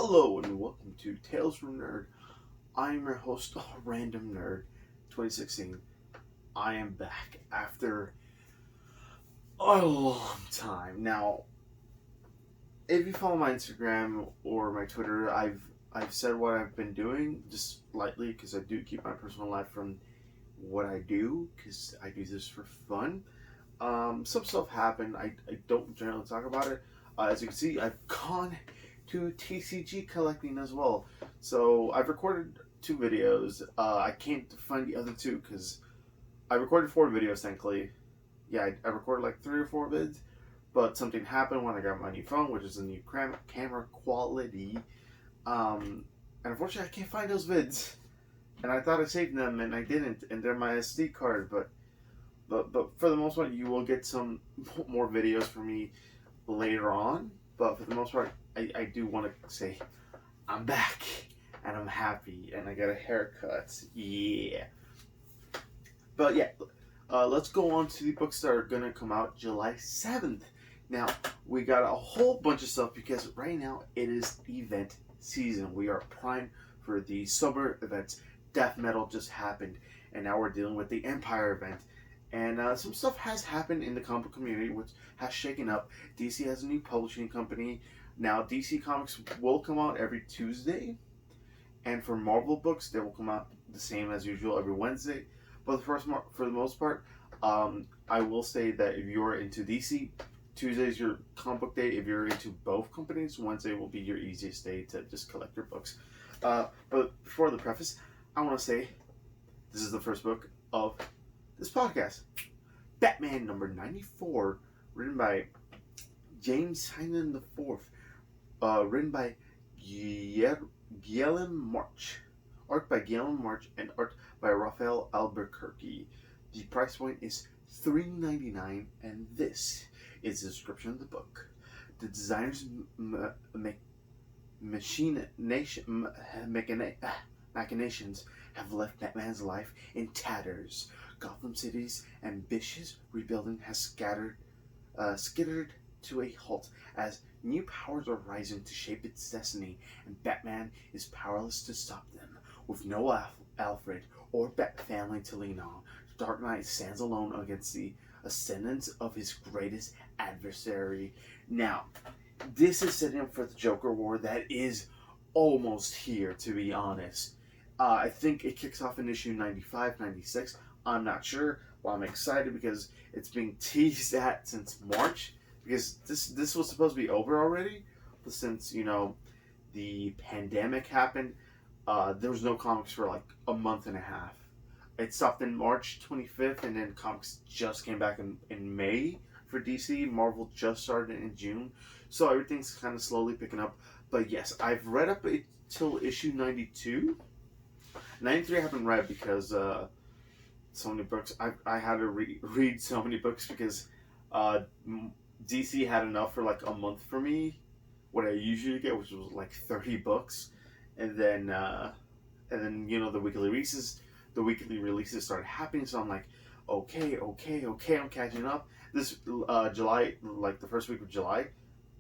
Hello and welcome to Tales from Nerd. I'm your host, Random Nerd 2016. I am back after a long time. Now, if you follow my Instagram or my Twitter, I've said what I've been doing just lightly because I do keep my personal life from what I do because I do this for fun. Some stuff happened. I don't generally talk about it. As you can see, I've gone to TCG collecting as well. So I've recorded 2 videos. I can't find the other 2 because I recorded 4 videos, thankfully. Yeah, I recorded like 3 or 4 vids, but something happened when I got my new phone, which is a new camera quality. And unfortunately, I can't find those vids. And I thought I saved them, and I didn't, and they're my SD card. But for the most part, you will get some more videos from me later on. But for the most part, I do want to say I'm back and I'm happy and I got a haircut. Yeah. But yeah, let's go on to the books that are gonna come out July 7th. Now we got a whole bunch of stuff because right now it is event season. We are primed for the summer events. Death Metal just happened, and now we're dealing with the Empire event. And some stuff has happened in the comic community, which has shaken up. DC has a new publishing company. Now, DC Comics will come out every Tuesday. And for Marvel books, they will come out the same as usual every Wednesday. But for the most part, I will say that if you're into DC, Tuesday is your comic book day. If you're into both companies, Wednesday will be your easiest day to just collect your books. But before the preface, I want to say this is the first book of this podcast, Batman number 94, written by James Tynion IV, written by Guillaume March, art by Guillaume March, and art by Raphael Albuquerque. The price point is $3.99, and this is the description of the book. The designer's machinations have left Batman's life in tatters. Gotham City's ambitious rebuilding has skittered to a halt as new powers are rising to shape its destiny, and Batman is powerless to stop them. With no Alfred or Bat family to lean on, Dark Knight stands alone against the ascendance of his greatest adversary. Now, this is setting up for the Joker War that is almost here, to be honest. I think it kicks off in issue 95, 96. I'm not sure, but I'm excited because it's being teased at since March. Because this was supposed to be over already, but since the pandemic happened, there was no comics for like a month and a half. It stopped in March 25th, and then comics just came back in May for DC. Marvel just started in June, so everything's kind of slowly picking up. But yes, I've read up till issue 92. 93 I haven't read because so many books. I had to read so many books because DC had enough for like a month for me, what I usually get, which was like 30 books, and then the weekly releases started happening. So I'm like, okay, I'm catching up. This July, like the first week of July,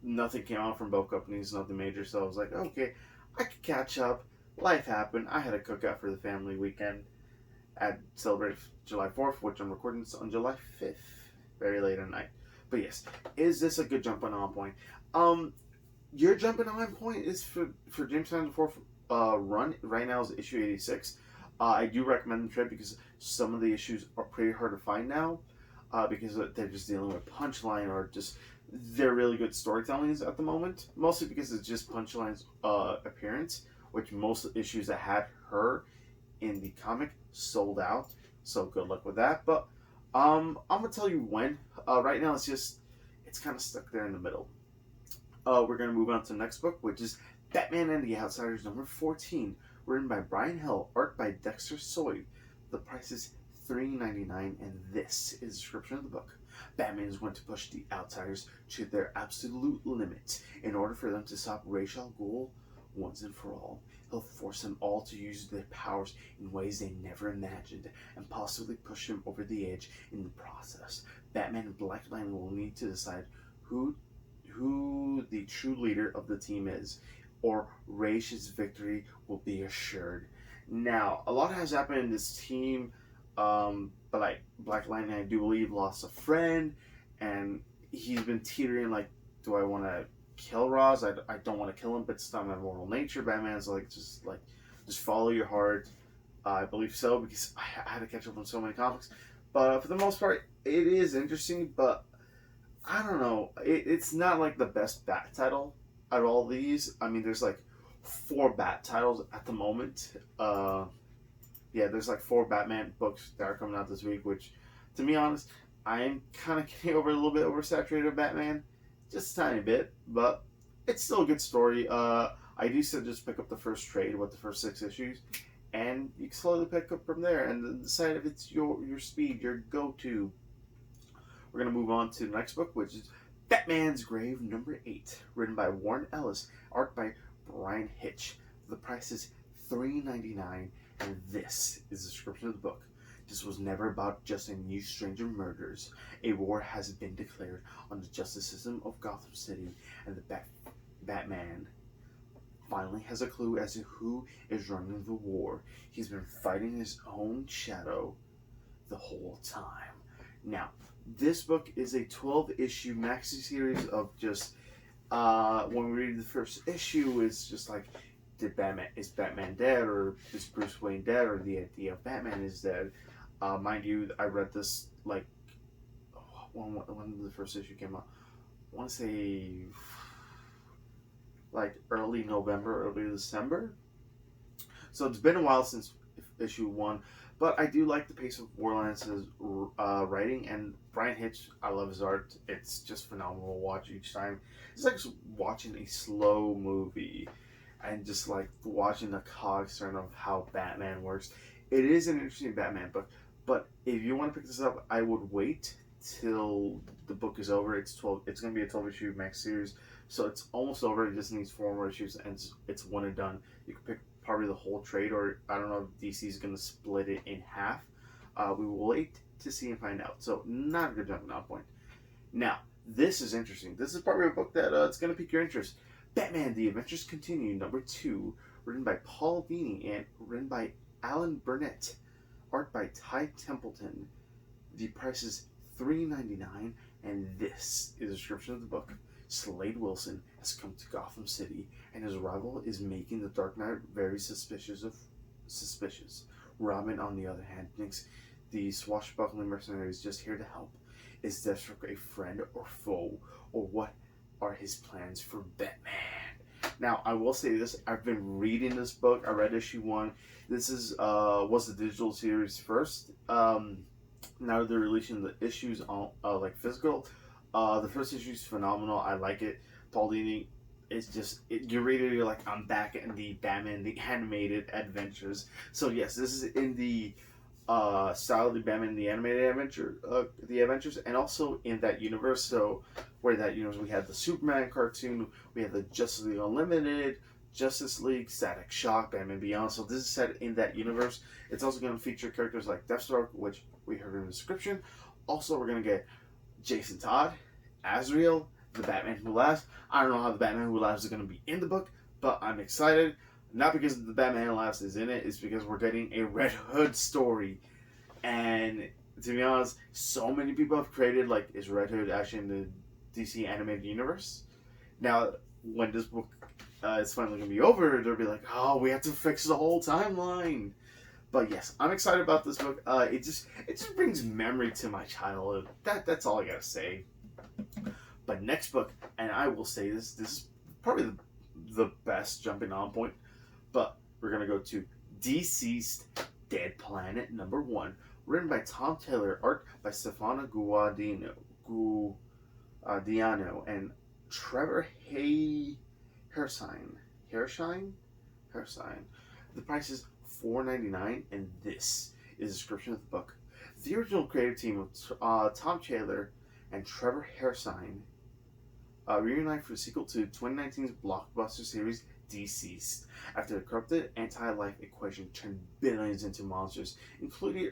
nothing came out from both companies, nothing major. So I was like, okay, I could catch up. Life happened. I had a cookout for the family weekend at celebrate July 4th, which I'm recording this on July 5th, very late at night. But yes, is this a good jumping on point? Your jumping on point is for James Tynion IV run right now is issue 86. I do recommend the trade because some of the issues are pretty hard to find now, because they're just dealing with Punchline or just they're really good storytellings at the moment. Mostly because it's just Punchline's appearance, which most issues that had her in the comic sold out. So good luck with that. But I'm gonna tell you when. Right now it's kind of stuck there in the middle. We're gonna move on to the next book, which is Batman and the Outsiders number 14, written by Brian Hill, art by Dexter Soyd. The price is $3.99, and this is the description of the book. Batman is going to push the Outsiders to their absolute limit in order for them to stop Ra's al Ghul once and for all. He'll force them all to use their powers in ways they never imagined, and possibly push them over the edge in the process. Batman and Black Lightning will need to decide who the true leader of the team is. or Raish's victory will be assured. Now, a lot has happened in this team, but like Black Lightning, I do believe, lost a friend, and he's been teetering like, do I want to kill Roz? I don't want to kill him, but it's not my moral nature. Batman's like, just follow your heart. I believe so because I had to catch up on so many comics. But for the most part, it is interesting, but I don't know. It's not like the best Bat title out of all these. I mean, there's like 4 Bat titles at the moment. Yeah, there's like 4 Batman books that are coming out this week, which, to be honest, I am kind of getting over a little bit oversaturated with Batman, just a tiny bit, but it's still a good story. I do just pick up the first trade with the first 6 issues, and you can slowly pick up from there and decide if it's your speed, your go-to. We're going to move on to the next book, which is Batman's Grave number 8, written by Warren Ellis, art by Brian Hitch. The price is $3.99, and this is the description of the book. This was never about just a new stranger murders. A war has been declared on the justice system of Gotham City, and the Batman finally has a clue as to who is running the war. He's been fighting his own shadow the whole time. Now, this book is a 12-issue maxi series of just, when we read the first issue, it's just like, is Batman dead, or is Bruce Wayne dead, or the idea of Batman is dead. Mind you, I read this like when the first issue came out. I want to say like early November, early December. So it's been a while since issue 1, but I do like the pace of Warlance's writing, and Brian Hitch, I love his art. It's just phenomenal to watch each time. It's like watching a slow movie, and just like watching the cogs turn of how Batman works. It is an interesting Batman book, but if you want to pick this up, I would wait till the book is over. It's 12. It's going to be a 12-issue max series, so it's almost over. It just needs 4 more issues, and it's one and done. You can pick probably the whole trade, or I don't know if DC is going to split it in half. We will wait to see and find out. So not a good jumping off point. Now, this is interesting. This is probably a book that it's going to pique your interest. Batman: The Adventures Continue, number 2, written by Paul Dini and written by Alan Burnett, art by Ty Templeton. The price is $3.99, and this is a description of the book. Slade Wilson has come to Gotham City, and his rival is making the Dark Knight very suspicious. Robin, on the other hand, thinks the swashbuckling mercenary is just here to help. Is Deathstroke a friend or foe, or what are his plans for Batman? Now, I will say this: I've been reading this book. I read issue 1. This is was the digital series first. Now they're releasing the issues on like physical. The first issue is phenomenal. I like it. Paul Dini, it's just you read it, you're like, I'm back in the Batman the animated adventures. So yes, this is in the style of the Batman the animated the adventures, and also in that universe. So where that universe, we had the Superman cartoon, we have the Justice League Unlimited, Justice League, Static Shock, Batman Beyond. So this is set in that universe. It's also going to feature characters like Deathstroke, which we heard in the description. Also, we're going to get Jason Todd, Azrael, the Batman Who Laughs. I don't know how the Batman Who Laughs is going to be in the book, but I'm excited. Not because the Batman Who Laughs is in it, it's because we're getting a Red Hood story. And to be honest, so many people have created, like, is Red Hood actually in the DC animated universe? Now, when this book is finally going to be over, they'll be like, oh, we have to fix the whole timeline. But yes, I'm excited about this book. It just brings memory to my childhood. That's all I gotta say. But next book, and I will say this is probably the best jumping on point. But we're gonna go to Deceased Dead Planet number 1, written by Tom Taylor, art by Stefano Diano, and Trevor Hairsine. The price is $4.99, and this is a description of the book. The original creative team of Tom Taylor and Trevor Hairsine reunite for the sequel to 2019's blockbuster series Deceased. After the corrupted anti-life equation turned billions into monsters, including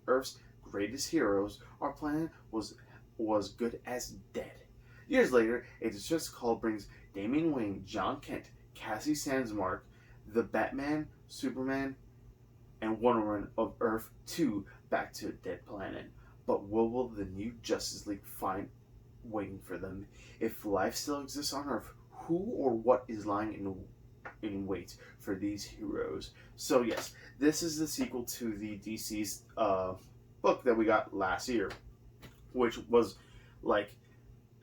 Earth's greatest heroes, our planet was good as dead. Years later, a distress call brings Damian Wayne, John Kent, Cassie Sandsmark, the Batman, Superman, and Wonder Woman of Earth 2 back to a dead planet. But what will the new Justice League find waiting for them? If life still exists on Earth, who or what is lying in wait for these heroes? So yes, this is the sequel to the DC's book that we got last year, which was like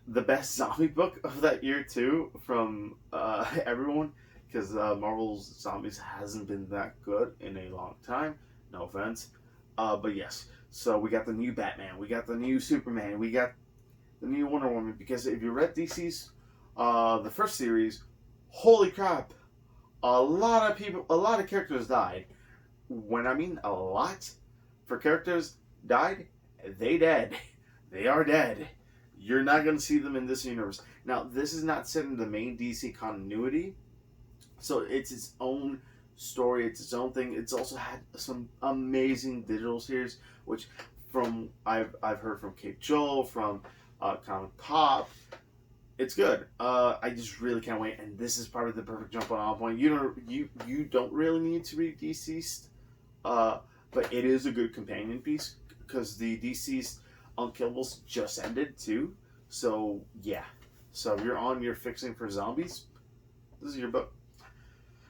the best zombie book of that year too, from everyone, because Marvel's zombies hasn't been that good in a long time. No offense, but yes. So we got the new Batman, we got the new Superman, we got the new Wonder Woman. Because if you read DC's the first series, holy crap, a lot of people, a lot of characters died. When I mean a lot, for characters died, they dead. They are dead. You're not going to see them in this universe. Now, this is not set in the main DC continuity, so it's its own story, it's its own thing. It's also had some amazing digital series, which from I've heard from Cape Joel, from Comic Pop. It's good. I just really can't wait, and this is probably the perfect jump on point. You don't really need to read DC's, but it is a good companion piece because the DC's Unkillables just ended too. So yeah. So if you're fixing for zombies, this is your book.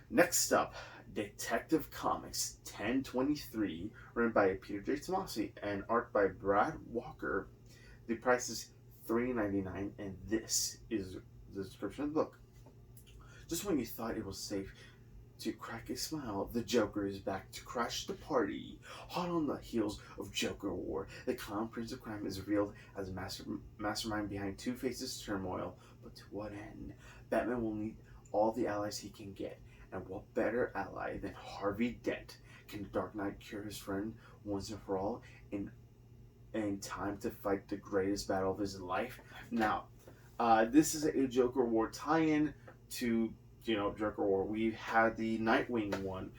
Next up, Detective Comics 1023, written by Peter J. Tomasi and art by Brad Walker. The price is $3.99, and this is the description of the book. Just when you thought it was safe to crack a smile, the Joker is back to crash the party. Hot on the heels of Joker War, the Clown Prince of Crime is revealed as a mastermind behind Two-Face's turmoil. But to what end? Batman will need all the allies he can get. And what better ally than Harvey Dent? Can Dark Knight cure his friend once and for all in time to fight the greatest battle of his life? Now, this is a Joker War tie-in to, Joker War. We've had the Nightwing one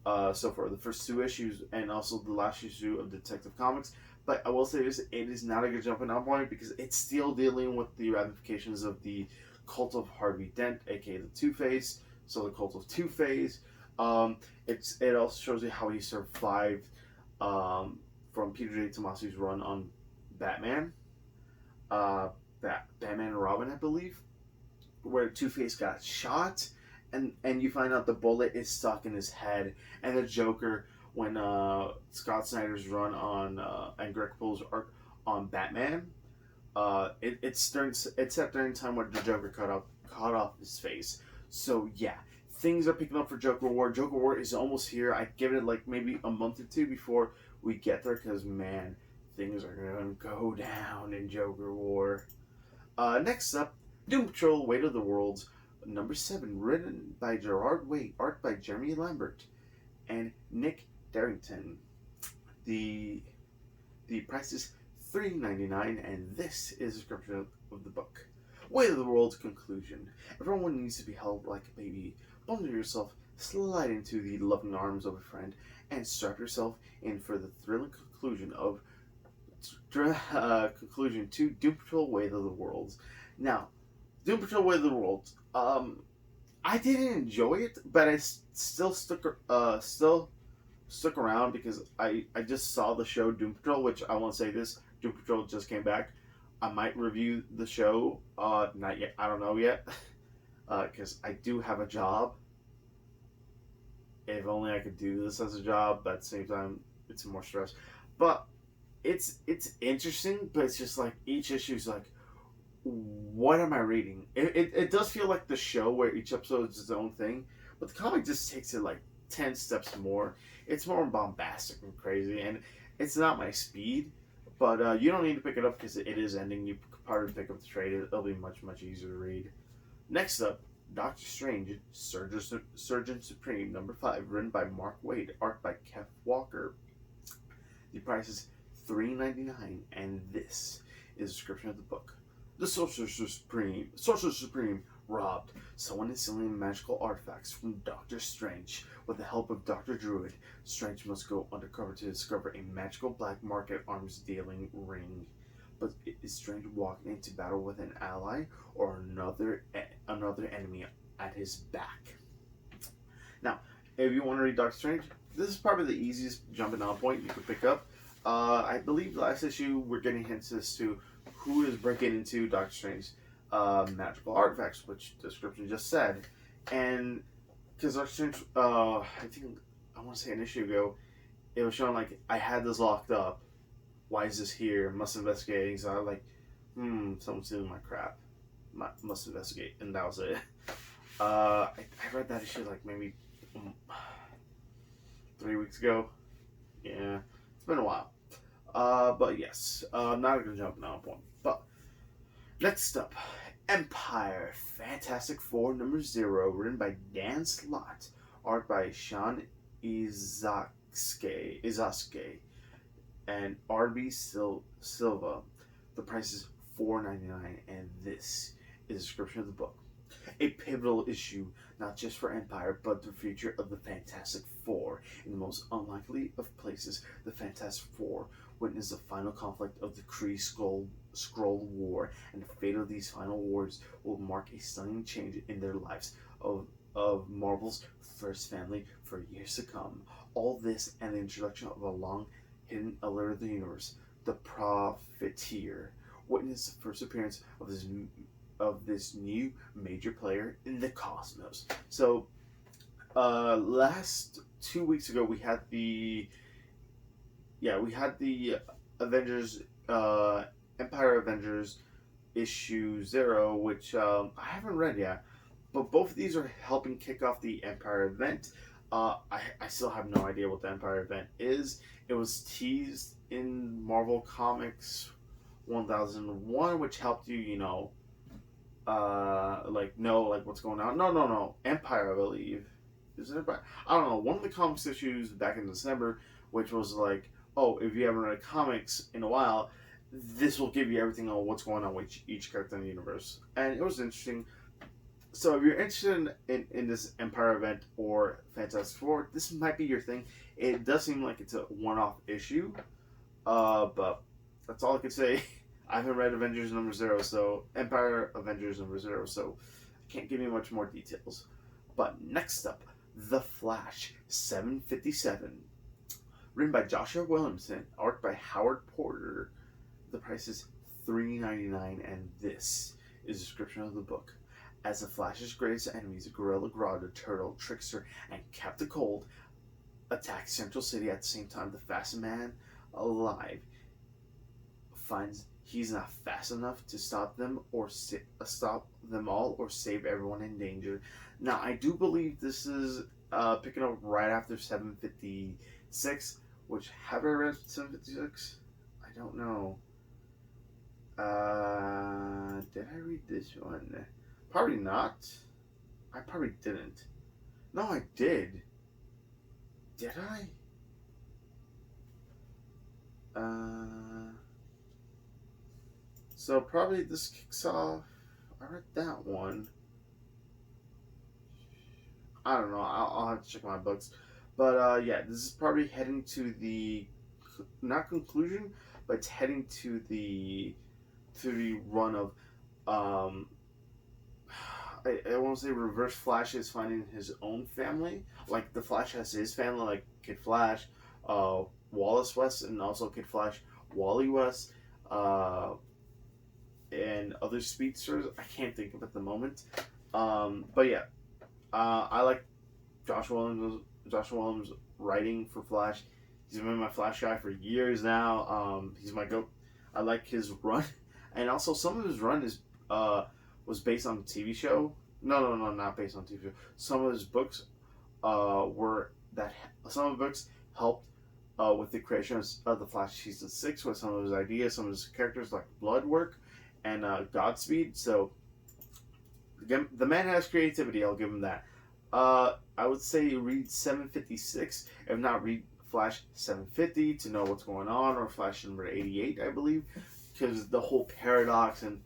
so far, the first two issues, and also the last issue of Detective Comics. But I will say this, it is not a good jumping off point because it's still dealing with the ramifications of the cult of Harvey Dent, aka the Two-Face. So the cult of Two-Face. It also shows you how he survived from Peter J. Tomasi's run on Batman. Batman and Robin, I believe, where Two-Face got shot, and you find out the bullet is stuck in his head, and the Joker, when Scott Snyder's run on and Greg Pole's arc on Batman, it's set during the time where the Joker cut off his face. So yeah, things are picking up for Joker War. Joker War is almost here. I give it like maybe a month or two before we get there, because man, things are gonna go down in Joker War. Next up, Doom Patrol: Weight of the Worlds, number 7, written by Gerard Way, art by Jeremy Lambert and Nick Darrington. The price is $3.99, and this is a description of the book. Weight of the World's conclusion. Everyone needs to be held like a baby. Bundle yourself, slide into the loving arms of a friend, and strap yourself in for the thrilling conclusion to Doom Patrol: Weight of the Worlds. Now, Doom Patrol: Weight of the Worlds. I didn't enjoy it, but I still stuck around because I just saw the show Doom Patrol, which I want to say this: Doom Patrol just came back. I might review the show. Not yet. I don't know yet. Because I do have a job. If only I could do this as a job, but at the same time, it's more stress. But it's interesting, but it's just like each issue is like, what am I reading? It does feel like the show where each episode is its own thing, but the comic just takes it like 10 steps more. It's more bombastic and crazy, and it's not my speed. But you don't need to pick it up because it is ending. You could probably pick up the trade. It'll be much, much easier to read. Next up, Doctor Strange, Surgeon Supreme, number 5, written by Mark Waid, art by Kev Walker. The price is $3.99, and this is a description of the book. The Sorcerer Supreme, robbed. Someone is stealing magical artifacts from Doctor Strange. With the help of Dr. Druid, Strange must go undercover to discover a magical black market arms dealing ring. But is Strange walking into battle with an ally or another enemy at his back. Now, if you want to read Doctor Strange, this is probably the easiest jumping on point you could pick up. I believe last issue we're getting hints as to who is breaking into Doctor Strange's magical artifacts, which the description just said. And because Doctor Strange, I think, I want to say an issue ago, it was showing like, I had this locked up. Why is this here? Must investigate. So I was like, someone's stealing my crap. Must investigate. And that was it. I read that issue like maybe 3 weeks ago. Yeah, it's been a while. But yes, I'm not gonna jump now on point. But next up, Empire Fantastic Four #0, written by Dan Slott, art by Sean Izasuke, and RB Silva. The price is $4.99, and this is a description of the book. A pivotal issue, not just for Empire, but the future of the Fantastic Four. In the most unlikely of places, the Fantastic Four witness the final conflict of the Kree Skrull War, and the fate of these final wars will mark a stunning change in their lives of Marvel's first family for years to come. All this and the introduction of a long-hidden alert of the universe, the Profiteer, witness the first appearance of this new major player in the cosmos. So, last 2 weeks ago we had the Avengers, Empire Avengers issue 0, which I haven't read yet, but both of these are helping kick off the Empire event. I still have no idea what the Empire event is. It was teased in Marvel Comics 1001, which helped you, know what's going on. No. Empire, I believe. Is it Empire? I don't know. One of the comics issues back in December, which was like, oh, if you haven't read comics in a while, this will give you everything on what's going on with each character in the universe. And it was interesting. So if you're interested in this Empire event or Fantastic Four, this might be your thing. It does seem like it's a one-off issue, but that's all I can say. I haven't read Avengers #0, so Empire Avengers #0, so I can't give you much more details. But next up, The Flash 757, written by Joshua Williamson, art by Howard Porter. The price is $3.99, and this is a description of the book. As the Flash's greatest enemies, Gorilla Grodd, the Turtle, Trickster, and Captain Cold, attack Central City at the same time, the fastest man alive finds he's not fast enough to stop them stop them all or save everyone in danger. Now, I do believe this is picking up right after 756, which, have I read 756? I don't know. Did I read this one? Probably not. I probably didn't. No, I did. Did I? So probably this kicks off. I read that one. I don't know. I'll have to check my books. But yeah, this is probably heading to the, not conclusion, but it's heading to the run of I won't say Reverse Flash is finding his own family. Like the Flash has his family, like Kid Flash, Wallace West, and also Kid Flash, Wally West, and other speedsters. I can't think of at the moment. But yeah, I like Josh Williams' writing for Flash. He's been my Flash guy for years now. He's my goat. I like his run, and also some of his run is was based on a TV show. No, not based on TV show. Some of his books some of the books helped with the creation of the Flash season 6 with some of his ideas, some of his characters like Blood Work and Godspeed. So the man has creativity. I'll give him that. I would say read 756, if not read Flash 750 to know what's going on, or Flash number 88, I believe, because the whole paradox and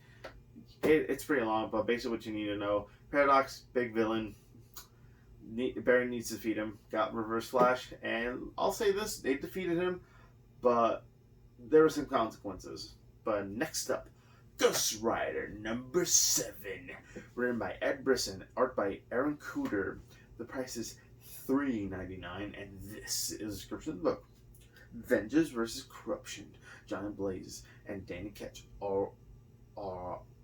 it's pretty long, but basically what you need to know: Paradox, big villain. Barry needs to defeat him. Got Reverse Flash, and I'll say this: they defeated him, but there were some consequences. But next up, Ghost Rider number 7, written by Ed Brisson, art by Aaron Cooter. The price is $3.99, and this is a description of the book. Vengeance versus corruption. Johnny Blaze and Danny Ketch are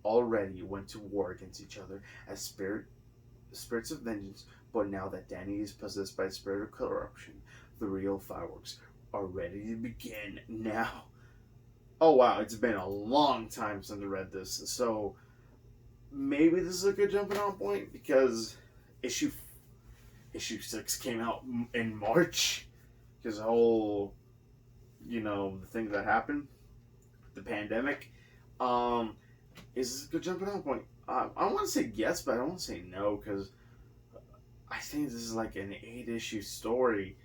already went to war against each other as spirits of vengeance, but now that Danny is possessed by the spirit of corruption, the real fireworks are ready to begin now. Oh wow, it's been a long time since I read this, so maybe this is a good jumping on point because issue 6 came out in March because the whole, the thing that happened, the pandemic. Is this a good jumping on point? I want to say yes, but I don't want to say no because I think this is like an 8-issue story.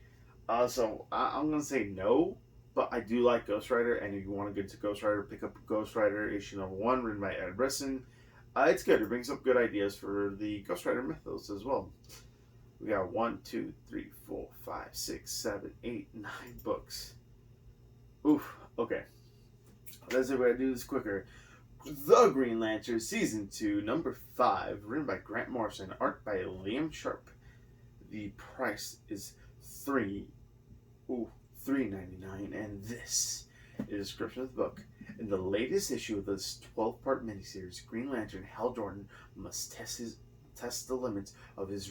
So I'm going to say no, but I do like Ghost Rider, and if you want to get to Ghost Rider, pick up Ghost Rider issue number 1, written by Ed Brisson. It's good. It brings up good ideas for the Ghost Rider mythos as well. We got 1, 2, 3, 4, 5, 6, 7, 8, 9 books. Oof. Okay. Let's see if I do this quicker. The Green Lantern Season 2, number 5, written by Grant Morrison, art by Liam Sharp. The price is $3.99, and this is a description of the book. In the latest issue of this 12-part miniseries, Green Lantern Hal Jordan must test the limits of his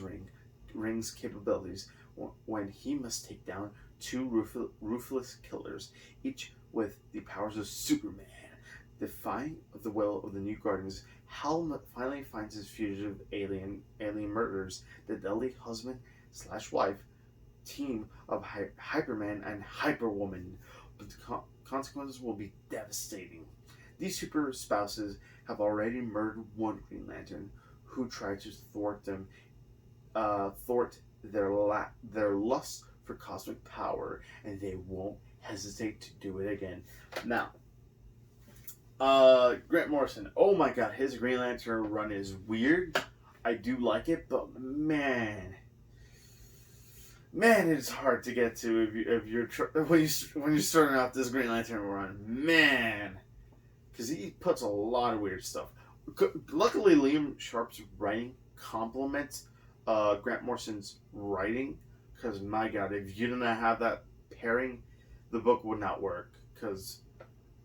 ring's capabilities when he must take down 2 ruthless killers, each with the powers of Superman. Defying the will of the new Guardians, Hal finally finds his fugitive alien murderers, the deadly husband/wife team of Hyperman and Hyperwoman, but the consequences will be devastating. These super spouses have already murdered one Green Lantern, who tried to thwart their lust for cosmic power, and they won't hesitate to do it again. Now, Grant Morrison, oh my god, his Green Lantern run is weird. I do like it, but man, it's hard to get to when you're starting out this Green Lantern run, man, because he puts a lot of weird stuff. Luckily, Liam Sharp's writing complements Grant Morrison's writing, because my god, if you didn't have that pairing, the book would not work. Because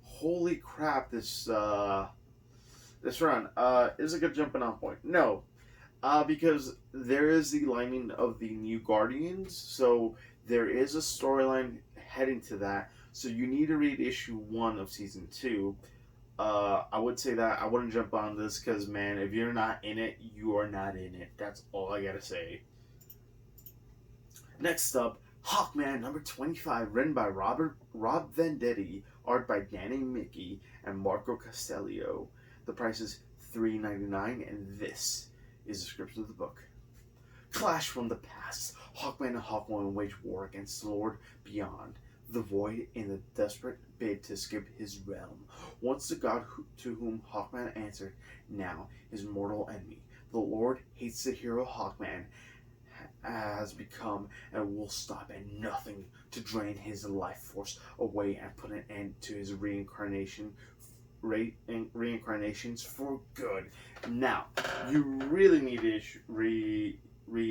holy crap, this run is a good jumping on point. No, because there is the lining of the new Guardians, so there is a storyline heading to that. So you need to read issue 1 of season 2. I would say that I wouldn't jump on this because, man, if you're not in it, you are not in it. That's all I gotta say. Next up, Hawkman number 25, written by Rob Venditti, art by Danny Miki and Marco Castellio. The price is $3.99, and this is a description of the book. Clash from the past. Hawkman and Hawkwoman wage war against the Lord beyond the void in a desperate bid to escape his realm. Once the god to whom Hawkman answered, now his mortal enemy. The Lord hates the hero Hawkman has become and will stop at nothing to drain his life force away and put an end to his reincarnations for good. Now, you really need to read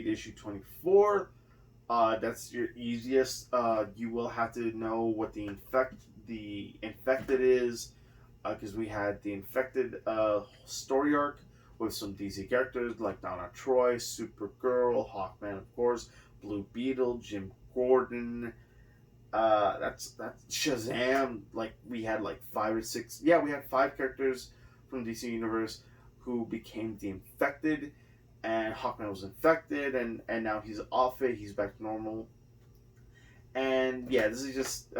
issue 24. That's your easiest. You will have to know what the infected is, because we had the infected story arc with some DC characters like Donna Troy, Supergirl, Hawkman, of course, Blue Beetle, Jim Gordon. That's Shazam. Like, we had like 5 or 6. Yeah, we had 5 characters from DC Universe who became the infected, and Hawkman was infected, and now he's off it. He's back to normal. And yeah, this is just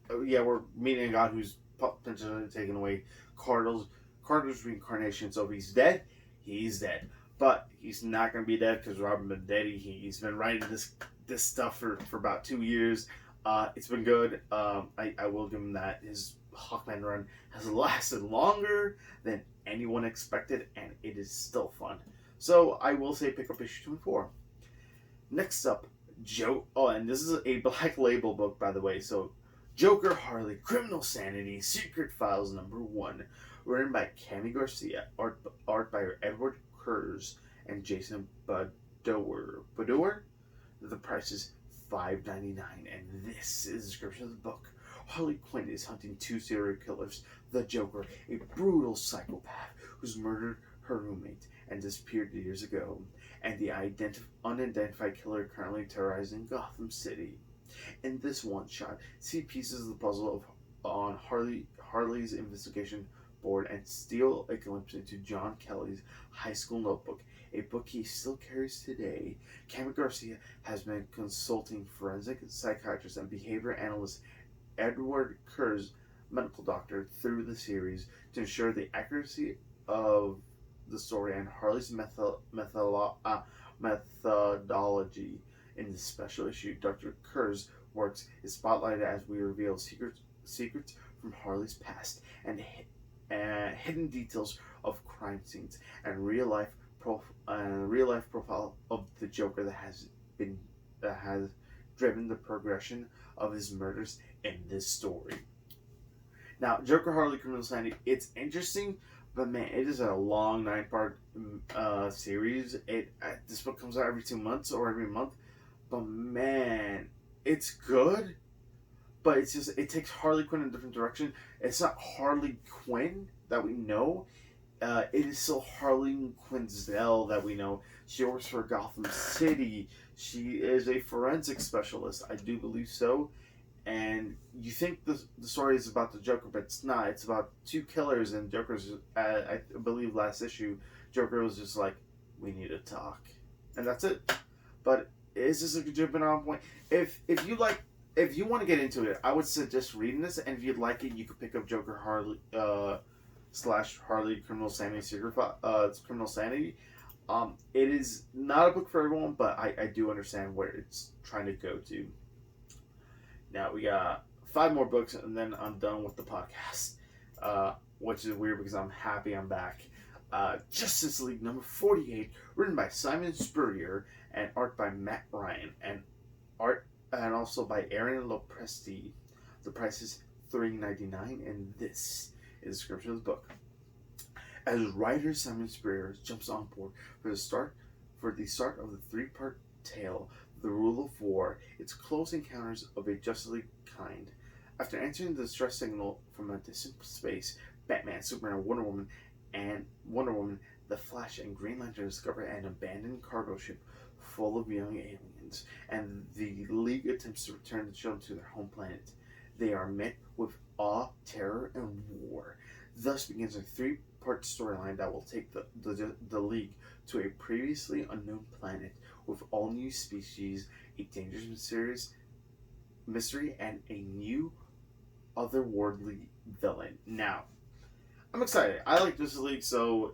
we're meeting a god who's potentially taking away Carter's reincarnation. So if he's dead, he's dead. But he's not going to be dead because Robin Venditti, he's been writing this stuff for about 2 years. It's been good. I will give him that. His Hawkman run has lasted longer than anyone expected, and it is still fun. So I will say pick up issue 2 and 4. Next up, and this is a Black Label book, by the way. So Joker Harley, Criminal Sanity, Secret Files number 1, written by Cami Garcia, art by Edward Kurz and Jason Badoer. The price is $5.99, and this is the description of the book. Harley Quinn is hunting two serial killers: the Joker, a brutal psychopath who's murdered her roommate and disappeared years ago, and the unidentified killer currently terrorizing Gotham City. In this one shot, see pieces of the puzzle on Harley's investigation board and steal a glimpse into John Kelly's high school notebook, a book he still carries today. Cami Garcia has been consulting forensic psychiatrist and behavior analyst Edward Kurz, medical doctor, through the series to ensure the accuracy of the story and Harley's methodology. In this special issue, Dr. Kurz works is spotlighted as we reveal secrets from Harley's past and hidden details of crime scenes and real life profile of the Joker that has driven the progression of his murders in this story. Now, Joker Harley Criminal Sanity, it's interesting, but man, it is a long 9-part series. This book comes out every 2 months or every month, but man, it's good. But it takes Harley Quinn in a different direction. It's not Harley Quinn that we know. It is still Harley Quinzel that we know. She works for Gotham City. She is a forensic specialist, I do believe so. And you think the story is about the Joker, but it's not. It's about two killers, and Joker's, I believe last issue, Joker was just like, we need to talk. And that's it. But it's just a good jumping on point. If you want to get into it, I would suggest reading this, and if you'd like it, you could pick up Joker Harley / Harley Criminal Sanity Criminal Sanity. It is not a book for everyone, but I do understand where it's trying to go to. Now we got 5 more books, and then I'm done with the podcast, which is weird because I'm happy I'm back. Justice League number 48, written by Simon Spurrier and art by Matt Ryan, and also by Aaron Lopresti. The price is $3.99, and this is the description of the book. As writer Simon Spurrier jumps on board for the start of the 3-part tale, The Rule of War, its close encounters of a Justice League kind. After answering the distress signal from a distant space, Batman, Superman, Wonder Woman, The Flash, and Green Lantern discover an abandoned cargo ship full of young aliens, and the League attempts to return the children to their home planet. They are met with awe, terror, and war. Thus begins a 3-part storyline that will take the League to a previously unknown planet with all new species, a dangerous, mysterious mystery, and a new otherworldly villain. Now, I'm excited. I like Justice League, so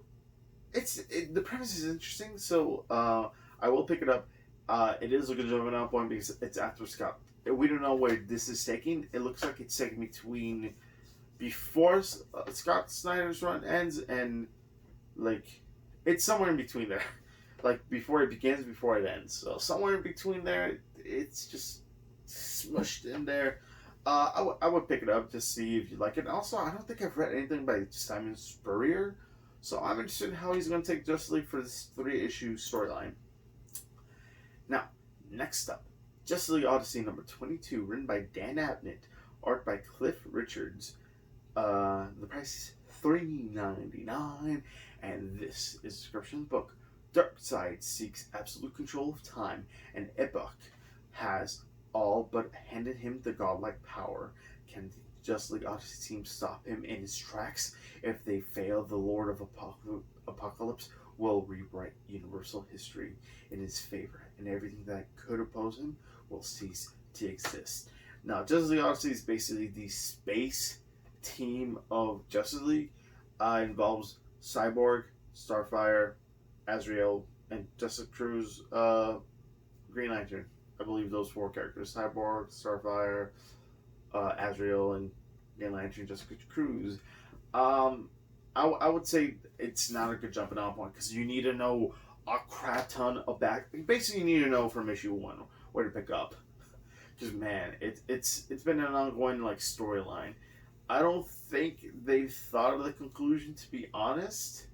the premise is interesting. So I will pick it up. It is a good jumping out point because it's after Scott. We don't know where this is taking. It looks like it's taking between before Scott Snyder's run ends and it's somewhere in between there. Like before it begins, before it ends. So somewhere in between there, it's just smushed in there. I would pick it up to see if you like it. Also, I don't think I've read anything by Simon Spurrier, so I'm interested in how he's going to take Justice League for this 3-issue storyline. Now, next up, Justice League Odyssey number 22, written by Dan Abnett, art by Cliff Richards. The price is $3.99, and this is the description of the book. Darkseid seeks absolute control of time, and Epoch has all but handed him the godlike power. Can the Justice League Odyssey team stop him in his tracks? If they fail, the Lord of Apocalypse will rewrite universal history in his favor, and everything that could oppose him will cease to exist. Now, Justice League Odyssey is basically the space team of Justice League. Involves Cyborg, Starfire, Azrael, and Jessica Cruz, Green Lantern. I believe those 4 characters: Cyborg, Starfire, Azrael, and Green Lantern, Jessica Cruz. I would say it's not a good jumping off point because you need to know a crap ton of back. Basically, you need to know from issue 1 where to pick up. Because man, it's been an ongoing storyline. I don't think they've thought of the conclusion, to be honest,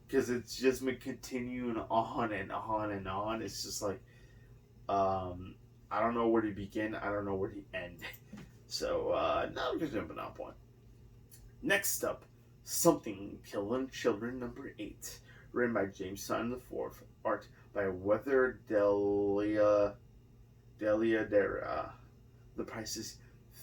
because it's just been continuing on and on and on. It's just like, um, I don't know where to begin. I don't know where to end. So now I'm just jumping on point. Next up, Something Killing Children number 8, written by James Simon IV, art by Weather Delia Dera. The price is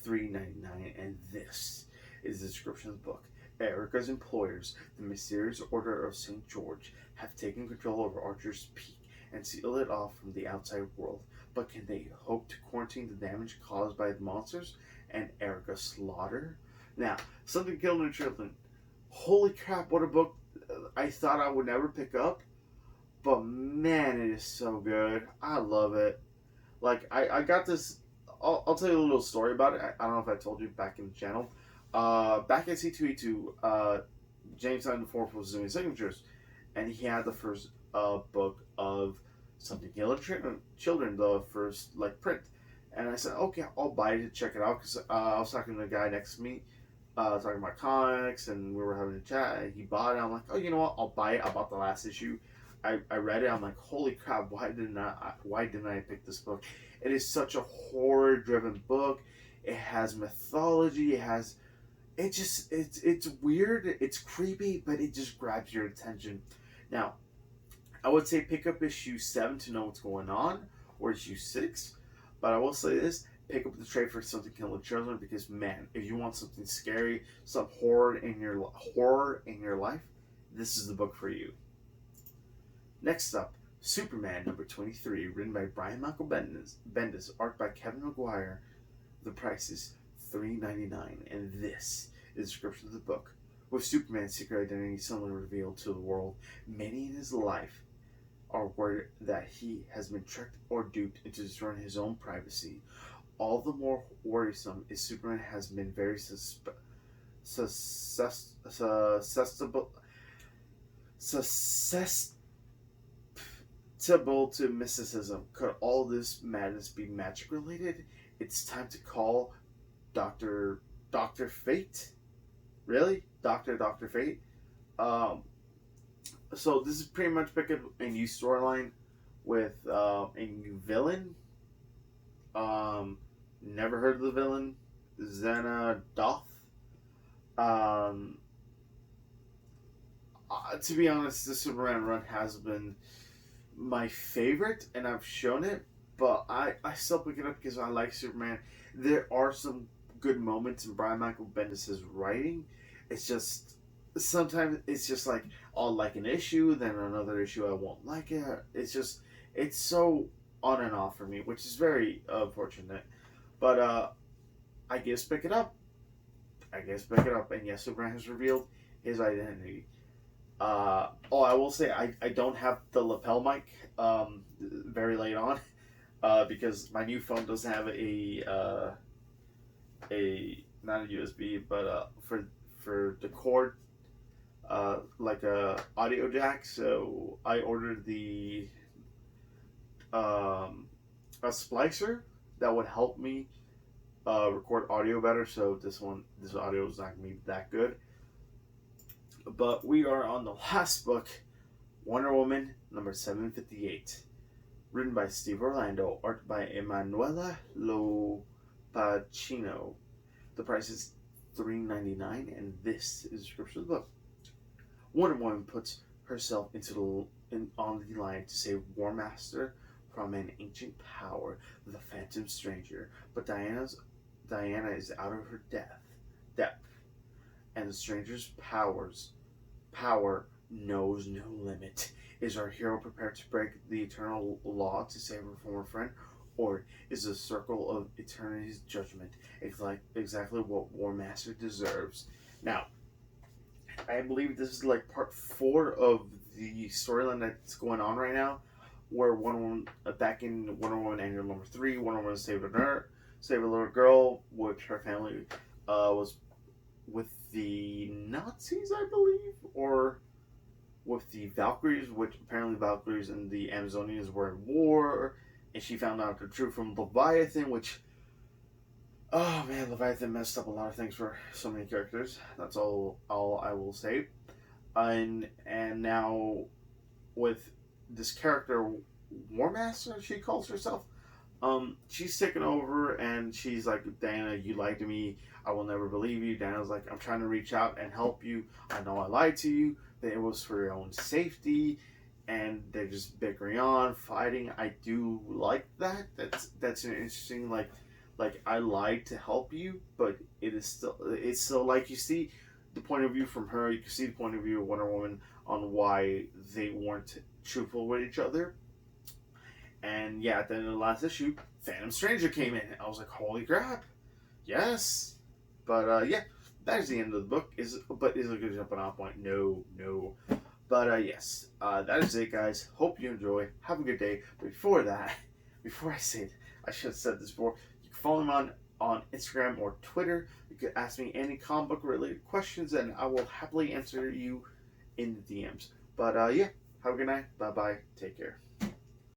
$3.99, and this is the description of the book. Erica's employers, the mysterious Order of St. George, have taken control of Archer's Peak and sealed it off from the outside world. But can they hope to quarantine the damage caused by the monsters and Erica's slaughter? Now, Something Killing Children. Holy crap, what a book I thought I would never pick up. But man, it is so good. I love it. Like, I got this. I'll tell you a little story about it. I don't know if I told you back in the channel. Back at C2E2, James Simon IV was doing signatures, and he had the first book of Something Killing Children, the first like print. And I said, okay, I'll buy it to check it out, because I was talking to the guy next to me, talking about comics, and we were having a chat, and he bought it. I'm like, oh, you know what? I'll buy it. I bought the last issue. I read it. I'm like, holy crap! Why didn't I pick this book? It is such a horror-driven book. It has mythology. It's weird. It's creepy, but it just grabs your attention. Now, I would say pick up issue 7 to know what's going on, or issue 6. But I will say this: pick up the trade for Something Killing Children, because man, if you want something scary, some horror in your life, this is the book for you. Next up, Superman number 23, written by Brian Michael Bendis, art by Kevin Maguire. The price is $3.99, and this is the description of the book. With Superman's secret identity suddenly revealed to the world, many in his life are worried that he has been tricked or duped into destroying his own privacy. All the more worrisome is Superman has been very susceptible to mysticism. Could all this madness be magic related? It's time to call Dr. Fate? Really? Dr. Fate? So this is pretty much picking a new storyline with a new villain. Never heard of the villain. Xena Doth. To be honest, the Superman run has been my favorite, and I've shown it, but I still pick it up because I like Superman. There are some good moments in Brian Michael Bendis' writing. It's just sometimes it's just like I'll like an issue, then another issue I won't like it. It's so on and off for me, which is very unfortunate. But I guess pick it up. And yes, Superman has revealed his identity. I will say I don't have the lapel mic very late on, because my new phone doesn't have a not a USB, but for the cord, like a audio jack. So I ordered a splicer that would help me record audio better. So this audio is not gonna be that good. But we are on the last book, Wonder Woman number 758, written by Steve Orlando, art by Emanuela Lopacino. The price is $3.99, and this is the description of the book. Wonder Woman puts herself on the line to save War Master from an ancient power, the Phantom Stranger. But Diana is out of her depth, and the Stranger's power knows no limit. Is our hero prepared to break the eternal law to save her from her friend, or is the circle of eternity's judgment exactly what War Master deserves? Now, I believe this is like part 4 of the storyline that's going on right now, where Wonder Woman, back in Wonder Woman Annual number 3, Wonder Woman saved a little girl, which her family was with the Nazis, I believe, or with the Valkyries, which apparently Valkyries and the Amazonians were in war, and she found out the truth from Leviathan, which Oh man, Leviathan messed up a lot of things for so many characters. That's all I will say. And now with this character, War Master, she calls herself. She's taken over and she's like, Diana, you lied to me. I will never believe you. Diana's like, I'm trying to reach out and help you. I know I lied to you, but it was for your own safety. And they're just bickering on, fighting. I do like that. That's an interesting like I lied to help you, but it's still like you see the point of view from her. You can see the point of view of Wonder Woman on why they weren't truthful with each other. And yeah, at the end of the last issue, Phantom Stranger came in. I was like, holy crap, yes. But yeah, that is the end of the book. Is it a good jumping off point? No, no. But yes, that is it, guys. Hope you enjoy. Have a good day. But before that, before I say it, I should have said this before. You can follow me on Instagram or Twitter. You can ask me any comic book related questions, and I will happily answer you in the DMs. But yeah, have a good night. Bye bye. Take care.